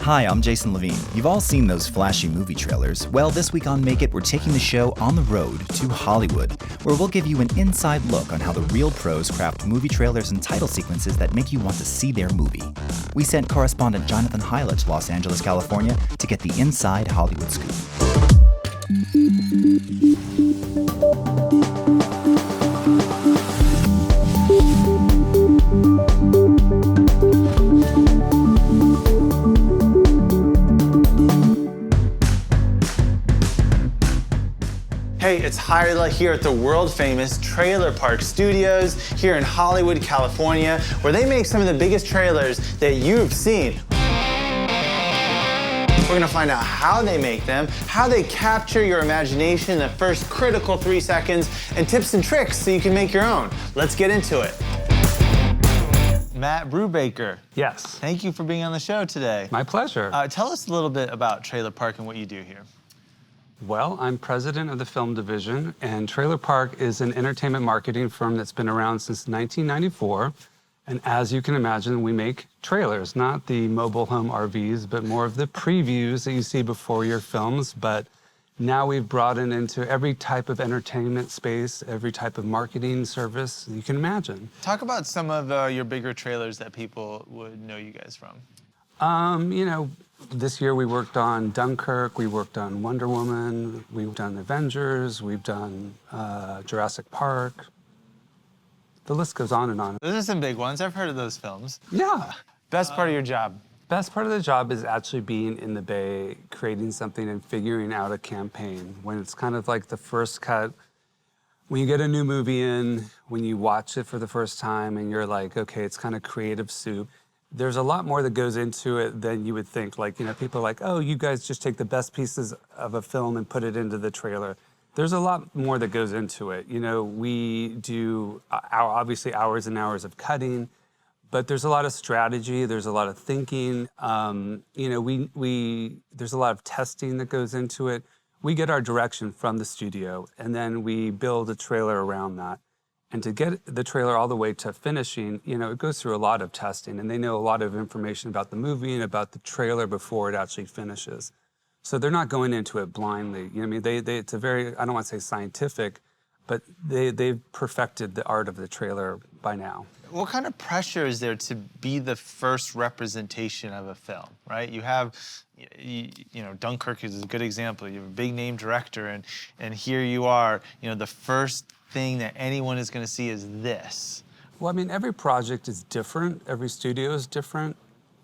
Hi, I'm Jason Levine. You've all seen those flashy movie trailers. Well, this week on Make It, we're taking the show on the road to Hollywood, where we'll give you an inside look on how the real pros craft movie trailers and title sequences that make you want to see their movie. We sent correspondent Jonathan Hyla to Los Angeles, California, to get the inside Hollywood scoop. Hey, it's Hyla here at the world-famous Trailer Park Studios here in Hollywood, California, where they make some of the biggest trailers that you've seen. We're gonna find out how they make them, how they capture your imagination in the first critical 3 seconds, and tips and tricks so you can make your own. Let's get into it. Matt Brubaker. Yes. Thank you for being on the show today. My pleasure. Tell us a little bit about Trailer Park and what you do here. Well, I'm president of the film division, and Trailer Park is an entertainment marketing firm that's been around since 1994. And as you can imagine, we make trailers, not the mobile home RVs, but more of the previews that you see before your films. But now we've broadened into every type of entertainment space, every type of marketing service you can imagine. Talk about some of your bigger trailers that people would know you guys from. This year we worked on Dunkirk, we worked on Wonder Woman, we've done Avengers, we've done Jurassic Park. The list goes on and on. Those are some big ones. I've heard of those films. Yeah. Best part of your job? Best part of the job is actually being in the Bay, creating something and figuring out a campaign. When it's kind of like the first cut, when you get a new movie in, when you watch it for the first time and you're like, okay, it's kind of creative soup. There's a lot more that goes into it than you would think. Like, people are like, oh, you guys just take the best pieces of a film and put it into the trailer. There's a lot more that goes into it. We do obviously hours and hours of cutting, but there's a lot of strategy, there's a lot of thinking. There's a lot of testing that goes into it. We get our direction from the studio, and then we build a trailer around that. And to get the trailer all the way to finishing, it goes through a lot of testing, and they know a lot of information about the movie and about the trailer before it actually finishes. So they're not going into it blindly. It's a very, I don't want to say scientific, but they've perfected the art of the trailer by now. What kind of pressure is there to be the first representation of a film, right? You have, Dunkirk is a good example. You have a big name director, and here you are, the first thing that anyone is going to see is this. Well, every project is different. Every studio is different.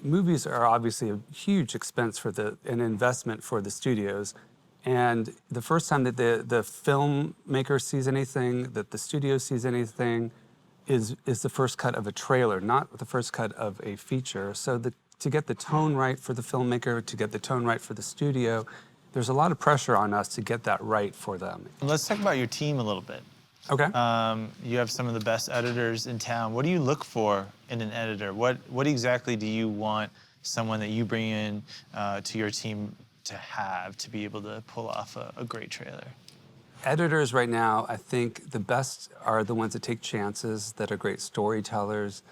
Movies are obviously a huge expense an investment for the studios. And the first time that the filmmaker sees anything, that the studio sees anything, is the first cut of a trailer, not the first cut of a feature. So to get the tone right for the filmmaker, to get the tone right for the studio, there's a lot of pressure on us to get that right for them. Let's talk about your team a little bit. Okay. You have some of the best editors in town. What do you look for in an editor? What exactly do you want someone that you bring in to your team to have to be able to pull off a great trailer? Editors right now, I think the best are the ones that take chances, that are great storytellers,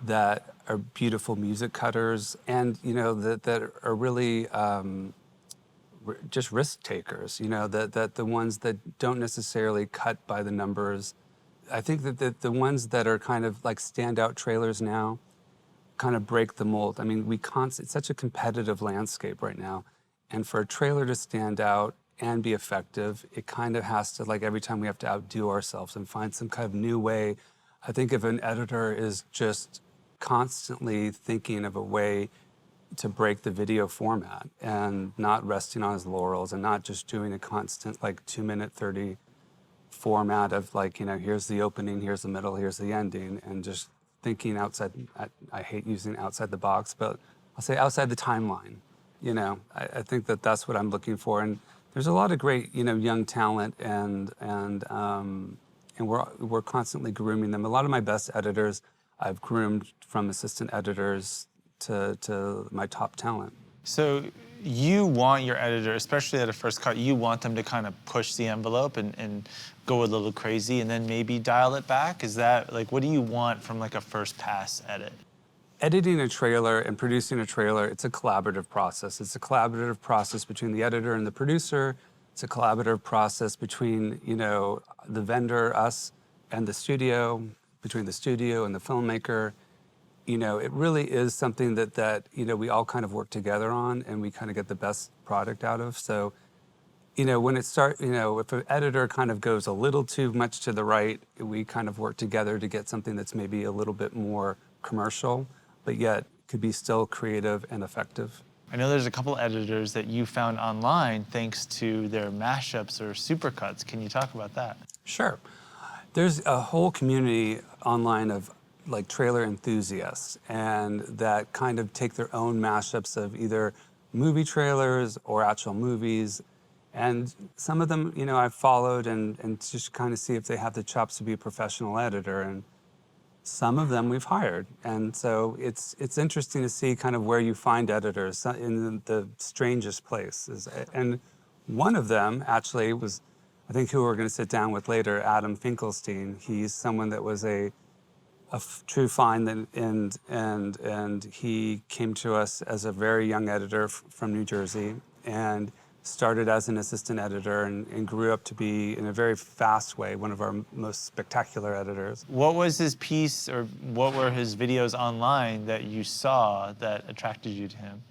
that are beautiful music cutters, and that are really just risk takers, that the ones that don't necessarily cut by the numbers. I think that the ones that are kind of like standout trailers now kind of break the mold. It's such a competitive landscape right now. And for a trailer to stand out and be effective, it kind of has to, like every time we have to outdo ourselves and find some kind of new way. I think if an editor is just constantly thinking of a way to break the video format and not resting on his laurels and not just doing a constant 2-minute 30 format of here's the opening, here's the middle, here's the ending, and just thinking outside, I hate using outside the box, but I'll say outside the timeline. I think that's what I'm looking for. And there's a lot of great, young talent, and we're constantly grooming them. A lot of my best editors I've groomed from assistant editors to my top talent. So you want your editor, especially at a first cut, you want them to kind of push the envelope and go a little crazy and then maybe dial it back? Is that, what do you want from a first pass edit? editing a trailer and producing a trailer, it's a collaborative process. It's a collaborative process between the editor and the producer. It's a collaborative process between, the vendor, us, and the studio, between the studio and the filmmaker. It really is something that we all kind of work together on and we kind of get the best product out of. So, when if an editor kind of goes a little too much to the right, we kind of work together to get something that's maybe a little bit more commercial, but yet could be still creative and effective. I know there's a couple editors that you found online thanks to their mashups or supercuts. Can you talk about that? Sure. There's a whole community online of like trailer enthusiasts, and that kind of take their own mashups of either movie trailers or actual movies. And some of them, I've followed and just kind of see if they have the chops to be a professional editor. And some of them we've hired. And so it's interesting to see kind of where you find editors in the strangest places. And one of them actually was, I think, who we're going to sit down with later, Adam Finkelstein. He's someone that was a true find, and he came to us as a very young editor from New Jersey, and started as an assistant editor and grew up to be, in a very fast way, one of our most spectacular editors. What was his piece, or what were his videos online that you saw that attracted you to him?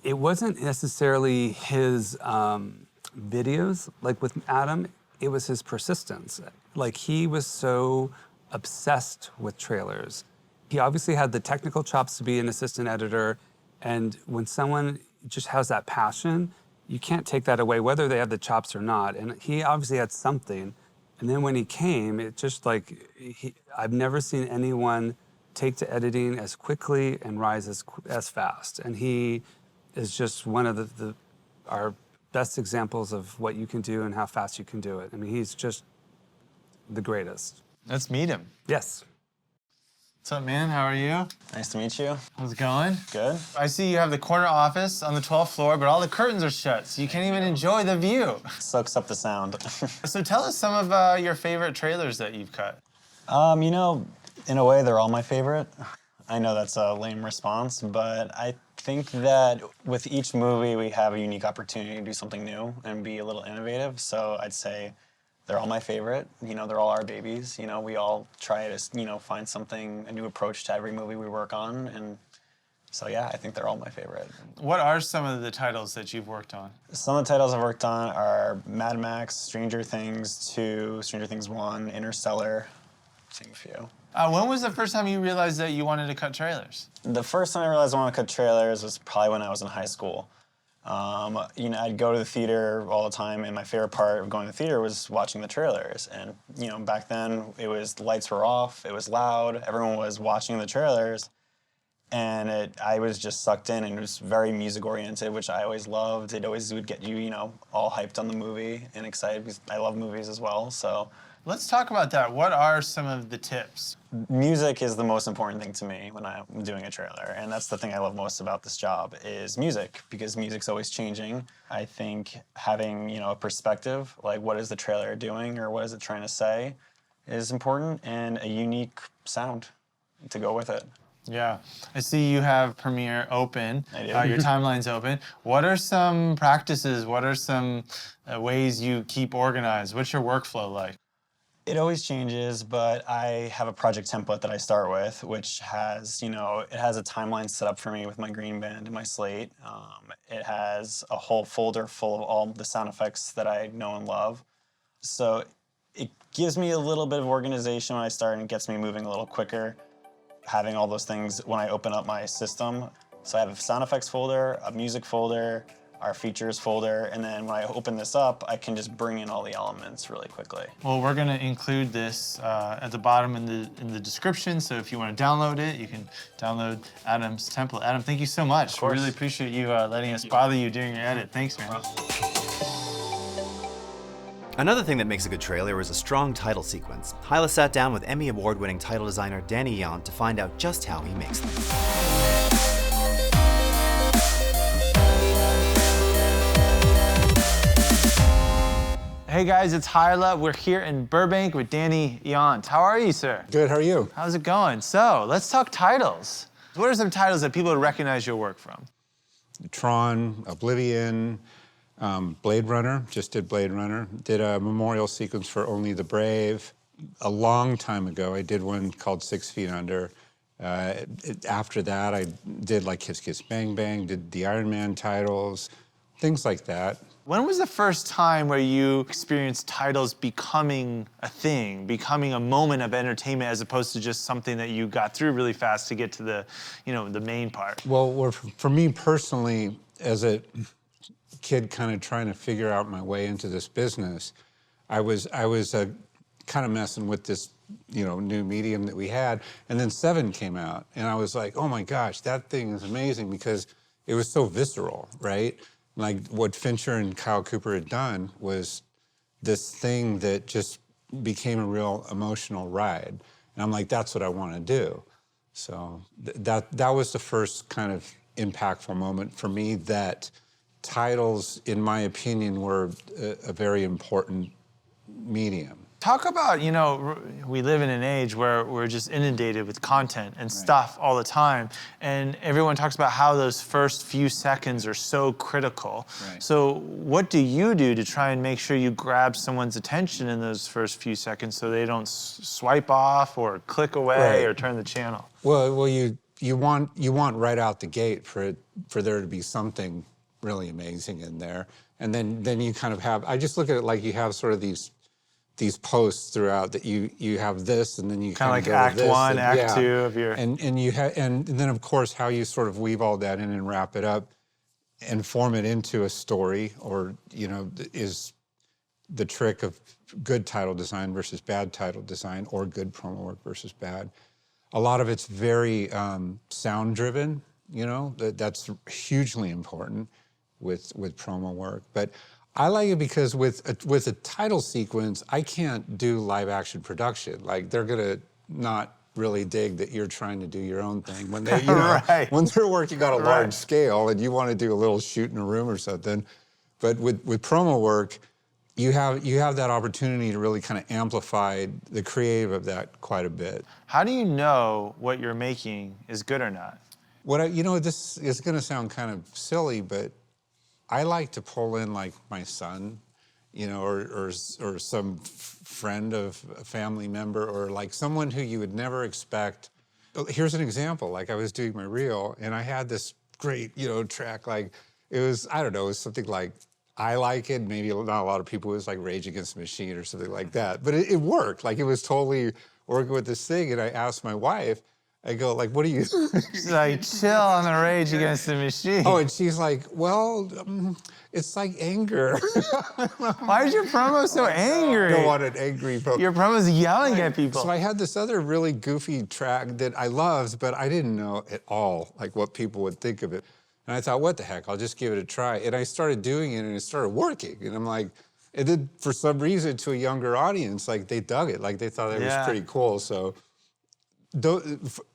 It wasn't necessarily his videos. Like with Adam, it was his persistence. Like, he was so obsessed with trailers. He obviously had the technical chops to be an assistant editor, and when someone just has that passion, you can't take that away, whether they have the chops or not. And he obviously had something. And then when he came, it just I've never seen anyone take to editing as quickly and rise as fast. And he is just one of our best examples of what you can do and how fast you can do it. I mean, he's just the greatest. Let's meet him. Yes. What's up, man? How are you? Nice to meet you. How's it going? Good. I see you have the corner office on the 12th floor, but all the curtains are shut, so you can't even enjoy the view. Soaks up the sound. So tell us some of your favorite trailers that you've cut. In a way, they're all my favorite. I know that's a lame response, but I think that with each movie, we have a unique opportunity to do something new and be a little innovative. So I'd say they're all my favorite. They're all our babies. We all try to, find something, a new approach to every movie we work on. And so, yeah, I think they're all my favorite. What are some of the titles that you've worked on? Some of the titles I've worked on are Mad Max, Stranger Things 2, Stranger Things 1, Interstellar, to name a few. When was the first time you realized that you wanted to cut trailers? The first time I realized I wanted to cut trailers was probably when I was in high school. I'd go to the theater all the time, and my favorite part of going to the theater was watching the trailers. And, back then, the lights were off, it was loud, everyone was watching the trailers, and I was just sucked in, and it was very music-oriented, which I always loved. It always would get you, all hyped on the movie and excited, because I love movies as well, so. Let's talk about that. What are some of the tips? Music is the most important thing to me when I'm doing a trailer, and that's the thing I love most about this job is music, because music's always changing. I think having, a perspective, like what is the trailer doing or what is it trying to say, is important, and a unique sound to go with it. Yeah, I see you have Premiere open. I do. Your timeline's open. What are some practices? What are some ways you keep organized? What's your workflow like? It always changes, but I have a project template that I start with, which has, it has a timeline set up for me with my green band and my slate. It has a whole folder full of all the sound effects that I know and love. So it gives me a little bit of organization when I start and gets me moving a little quicker, having all those things when I open up my system. So I have a sound effects folder, a music folder, our features folder, and then when I open this up, I can just bring in all the elements really quickly. Well, we're gonna include this at the bottom in the description, so if you wanna download it, you can download Adam's template. Adam, thank you so much. Of course. We really appreciate you letting us bother you during your edit. Thanks, man. Another thing that makes a good trailer is a strong title sequence. Hyla sat down with Emmy Award-winning title designer Danny Yount to find out just how he makes them. Hey, Hey guys, it's Hyla. We're here in Burbank with Danny Yount. How are you, sir? Good, how are you? How's it going? So, let's talk titles. What are some titles that people would recognize your work from? Tron, Oblivion, Blade Runner, just did Blade Runner. Did a memorial sequence for Only the Brave. A long time ago, I did one called 6 Feet Under. After that, I did like Kiss Kiss Bang Bang, did the Iron Man titles, things like that. When was the first time where you experienced titles becoming a thing, becoming a moment of entertainment as opposed to just something that you got through really fast to get to the, the main part? Well, for me personally, as a kid kind of trying to figure out my way into this business, I was kind of messing with this, new medium that we had, and then 7 came out, and I was like, oh my gosh, that thing is amazing because it was so visceral, right? Like what Fincher and Kyle Cooper had done was this thing that just became a real emotional ride. And I'm like, that's what I want to do. So that was the first kind of impactful moment for me that titles, in my opinion, were a very important medium. Talk about, we live in an age where we're just inundated with content and stuff all the time. And everyone talks about how those first few seconds are so critical. Right. So what do you do to try and make sure you grab someone's attention in those first few seconds so they don't swipe off or click away or turn the channel? Well, you want right out the gate for there to be something really amazing in there. And then you kind of have, I just look at it like you have sort of these posts throughout that you have this, and then you kind of like go act to this, 1, and, act 2 of your... And then of course how you sort of weave all that in and wrap it up and form it into a story, or is the trick of good title design versus bad title design, or good promo work versus bad. A lot of it's very sound driven, that's hugely important with promo work, but I like it because with a title sequence, I can't do live action production. Like they're gonna not really dig that you're trying to do your own thing when they, when they're working on a large scale and you want to do a little shoot in a room or something. But with promo work, you have that opportunity to really kind of amplify the creative of that quite a bit. How do you know what you're making is good or not? This is gonna sound kind of silly, but I like to pull in like my son, or some friend of a family member, or like someone who you would never expect. Here's an example. Like I was doing my reel and I had this great, track. Like it was, I don't know, it was something like I Like It. Maybe not a lot of people. It was like Rage Against the Machine or something like that. But it worked. Like it was totally working with this thing. And I asked my wife, I go, like, what do you... She's like, chill on the Rage Against the Machine. Oh, and she's like, well, it's like anger. Why is your promo so angry? I don't want an angry promo. Your promo's yelling at people. So I had this other really goofy track that I loved, but I didn't know at all, like, what people would think of it. And I thought, what the heck, I'll just give it a try. And I started doing it, and it started working. And I'm like, and then for some reason, to a younger audience, like, they dug it. Like, they thought it was pretty cool, so...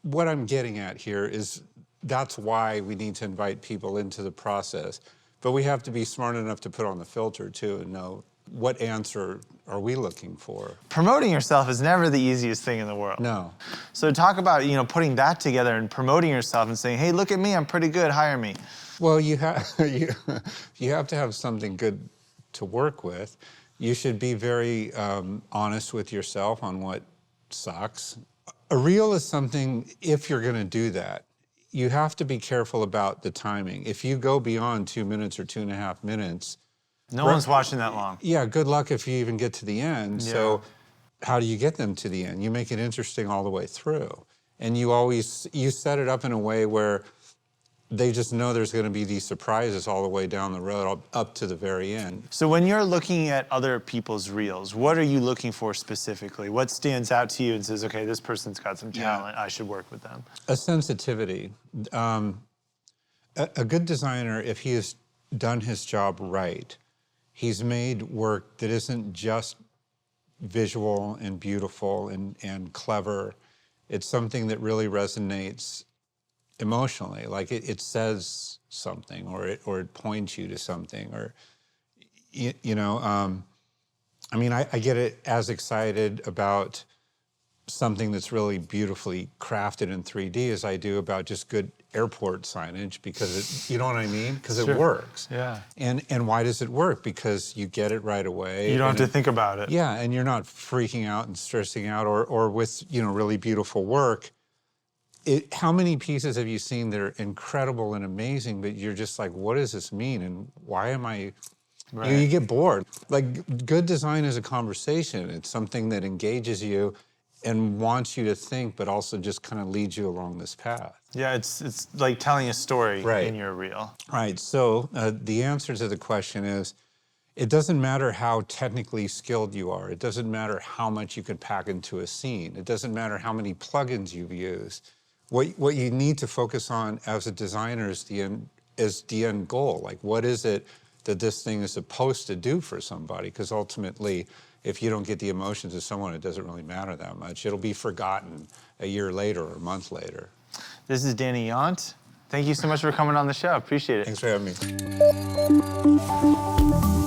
What I'm getting at here is that's why we need to invite people into the process. But we have to be smart enough to put on the filter, too, and know what answer are we looking for. Promoting yourself is never the easiest thing in the world. No. So talk about, putting that together and promoting yourself and saying, hey, look at me, I'm pretty good, hire me. Well, you have to have something good to work with. You should be very honest with yourself on what sucks. A reel is something, if you're going to do that, you have to be careful about the timing. If you go beyond 2 minutes or 2.5 minutes... No one's watching that long. Yeah, good luck if you even get to the end. Yeah. So how do you get them to the end? You make it interesting all the way through. And you set it up in a way where they just know there's going to be these surprises all the way down the road, up to the very end. So when you're looking at other people's reels, what are you looking for specifically? What stands out to you and says, okay, this person's got some talent, I should work with them? A sensitivity. A good designer, if he has done his job right, he's made work that isn't just visual and beautiful and clever. It's something that really resonates emotionally, like it says something, or it points you to something, or I mean, I get it as excited about something that's really beautifully crafted in 3D as I do about just good airport signage, because it, you know what I mean? Because it works. Yeah. And why does it work? Because you get it right away. You don't have to think about it. Yeah, and you're not freaking out and stressing out, or with, you know, really beautiful work. How many pieces have you seen that are incredible and amazing, but you're just like, what does this mean? And why am I, Right. you get bored. Like, good design is a conversation. It's something that engages you and wants you to think, but also just kind of leads you along this path. Yeah, it's like telling a story Right. in your reel. Right, so the answer to the question is, it doesn't matter how technically skilled you are. It doesn't matter how much you can pack into a scene. It doesn't matter how many plugins you've used. What you need to focus on as a designer is the end goal. Like, what is it that this thing is supposed to do for somebody? Because ultimately, if you don't get the emotions of someone, it doesn't really matter that much. It'll be forgotten a year later or a month later. This is Danny Yount. Thank you so much for coming on the show. Appreciate it. Thanks for having me.